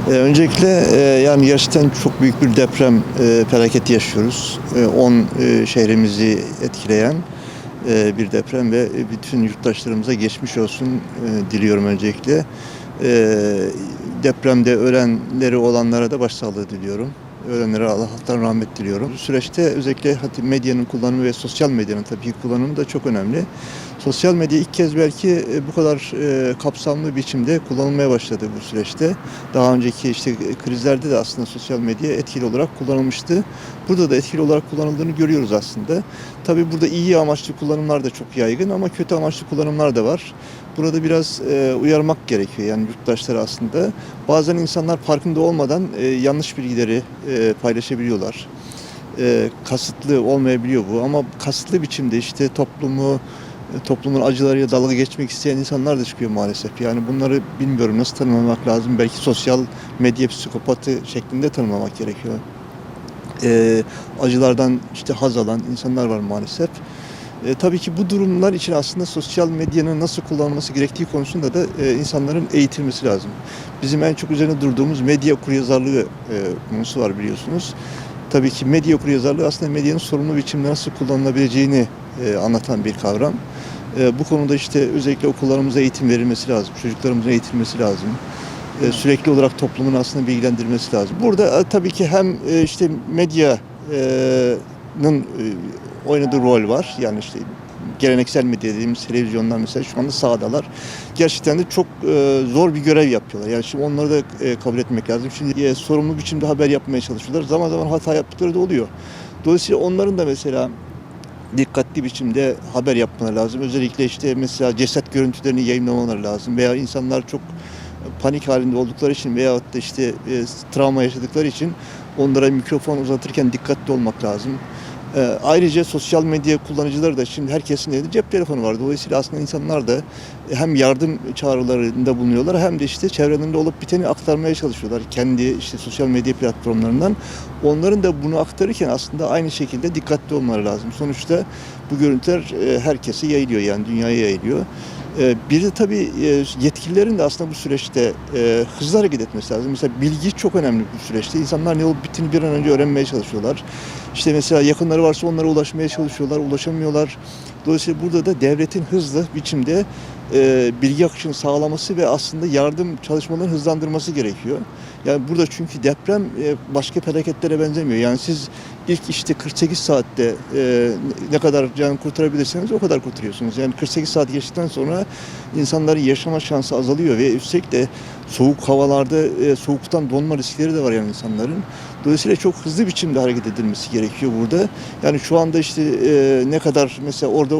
Öncelikle yani gerçekten çok büyük bir deprem felaketi yaşıyoruz. 10 şehrimizi etkileyen bir deprem ve bütün yurttaşlarımıza geçmiş olsun diliyorum öncelikle. Depremde ölenleri olanlara da başsağlığı diliyorum. Ölenlere Allah'tan rahmet diliyorum. Bu süreçte özellikle medyanın kullanımı ve sosyal medyanın tabii kullanımı da çok önemli. Sosyal medya ilk kez belki bu kadar kapsamlı biçimde kullanılmaya başladı bu süreçte. Daha önceki işte krizlerde de aslında sosyal medya etkili olarak kullanılmıştı. Burada da etkili olarak kullanıldığını görüyoruz aslında. Tabii burada iyi amaçlı kullanımlar da çok yaygın ama kötü amaçlı kullanımlar da var. Burada biraz uyarmak gerekiyor yani yurttaşları aslında. Bazen insanlar farkında olmadan yanlış bilgileri paylaşabiliyorlar. Kasıtlı olmayabiliyor bu ama kasıtlı biçimde işte toplumun acılarıyla dalga geçmek isteyen insanlar da çıkıyor maalesef. Yani bunları bilmiyorum nasıl tanımlamak lazım. Belki sosyal medya psikopatı şeklinde tanımlamak gerekiyor. Acılardan işte haz alan insanlar var maalesef. Tabii ki bu durumlar için aslında sosyal medyanın nasıl kullanılması gerektiği konusunda da insanların eğitilmesi lazım. Bizim en çok üzerine durduğumuz medya okuryazarlığı konusu var biliyorsunuz. Tabii ki medya okuryazarlığı aslında medyanın sorumlu biçimde nasıl kullanılabileceğini anlatan bir kavram. Bu konuda işte özellikle okullarımıza eğitim verilmesi lazım, çocuklarımıza eğitilmesi lazım. Sürekli olarak toplumun aslında bilgilendirmesi lazım. Burada tabii ki hem işte medyanın oynadığı rol var. Yani işte geleneksel medya dediğimiz televizyonlar mesela şu anda sahadalar. Gerçekten de çok zor bir görev yapıyorlar. Yani şimdi onları da kabul etmek lazım. Şimdi sorumlu biçimde haber yapmaya çalışıyorlar. Zaman zaman hata yaptıkları da oluyor. Dolayısıyla onların da mesela dikkatli biçimde haber yapmaları lazım. Özellikle işte mesela ceset görüntülerini yayınlamaları lazım veya insanlar çok panik halinde oldukları için veyahut da işte travma yaşadıkları için onlara mikrofon uzatırken dikkatli olmak lazım. Ayrıca sosyal medya kullanıcıları da şimdi herkesin elinde cep telefonu var. Dolayısıyla aslında insanlar da hem yardım çağrılarında bulunuyorlar hem de işte çevrelerinde olup biteni aktarmaya çalışıyorlar. Kendi işte sosyal medya platformlarından. Onların da bunu aktarırken aslında aynı şekilde dikkatli olmaları lazım. Sonuçta bu görüntüler herkese yayılıyor yani dünyaya yayılıyor. Bir de tabii yetkililerin de aslında bu süreçte hızlı hareket etmesi lazım. Mesela bilgi çok önemli bu süreçte. İnsanlar ne olup bittiğini bir an önce öğrenmeye çalışıyorlar. İşte mesela yakınları varsa onlara ulaşmaya çalışıyorlar, ulaşamıyorlar. Dolayısıyla burada da devletin hızlı biçimde bilgi akışını sağlaması ve aslında yardım çalışmalarını hızlandırması gerekiyor. Yani burada çünkü deprem başka felaketlere benzemiyor. Yani siz ilk işte 48 saatte ne kadar can kurtarabilirseniz o kadar kurtarıyorsunuz. Yani 48 saat geçtikten sonra insanların yaşama şansı azalıyor ve üstelik de soğuk havalarda soğuktan donma riskleri de var yani insanların. Dolayısıyla çok hızlı biçimde hareket edilmesi gerekiyor burada. Yani şu anda işte ne kadar mesela orada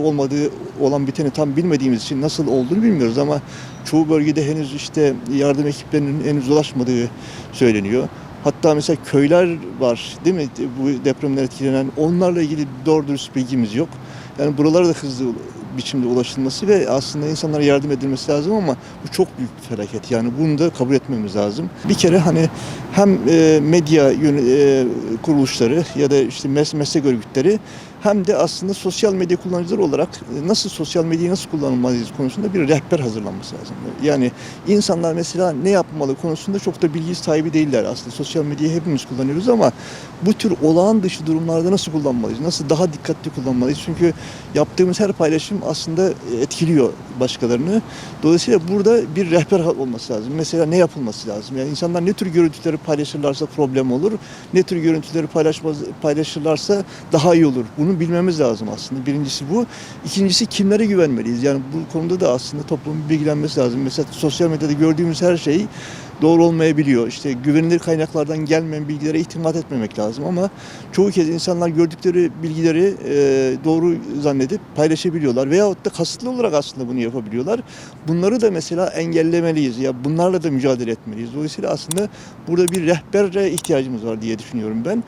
olan biteni tam bilmediğimiz için nasıl olduğunu bilmiyoruz ama çoğu bölgede henüz işte yardım ekiplerinin henüz ulaşmadığı söyleniyor. Hatta mesela köyler var değil mi bu depremden etkilenen onlarla ilgili doğru dürüst bilgimiz yok. Yani buralara da hızlı biçimde ulaşılması ve aslında insanlara yardım edilmesi lazım ama bu çok büyük bir felaket. Yani bunu da kabul etmemiz lazım. Bir kere hani hem medya kuruluşları ya da işte meslek örgütleri hem de aslında sosyal medya kullanıcıları olarak nasıl sosyal medyayı nasıl kullanmalıyız konusunda bir rehber hazırlanması lazım. Yani insanlar mesela ne yapmalı konusunda çok da bilgi sahibi değiller aslında. Sosyal medyayı hepimiz kullanıyoruz ama bu tür olağan dışı durumlarda nasıl kullanmalıyız? Nasıl daha dikkatli kullanmalıyız? Çünkü yaptığımız her paylaşım aslında etkiliyor başkalarını. Dolayısıyla burada bir rehber olması lazım. Mesela ne yapılması lazım? Yani insanlar ne tür görüntüleri paylaşırlarsa problem olur. Ne tür görüntüleri paylaşırlarsa daha iyi olur. Bunu bilmemiz lazım aslında. Birincisi bu. İkincisi kimlere güvenmeliyiz? Yani bu konuda da aslında toplumun bilgilenmesi lazım. Mesela sosyal medyada gördüğümüz her şey doğru olmayabiliyor. İşte güvenilir kaynaklardan gelmeyen bilgilere itimat etmemek lazım ama çoğu kez insanlar gördükleri bilgileri doğru zannedip paylaşabiliyorlar veyahut da kasıtlı olarak aslında bunu yapabiliyorlar. Bunları da mesela engellemeliyiz. Ya bunlarla da mücadele etmeliyiz. Dolayısıyla aslında burada bir rehbere ihtiyacımız var diye düşünüyorum ben.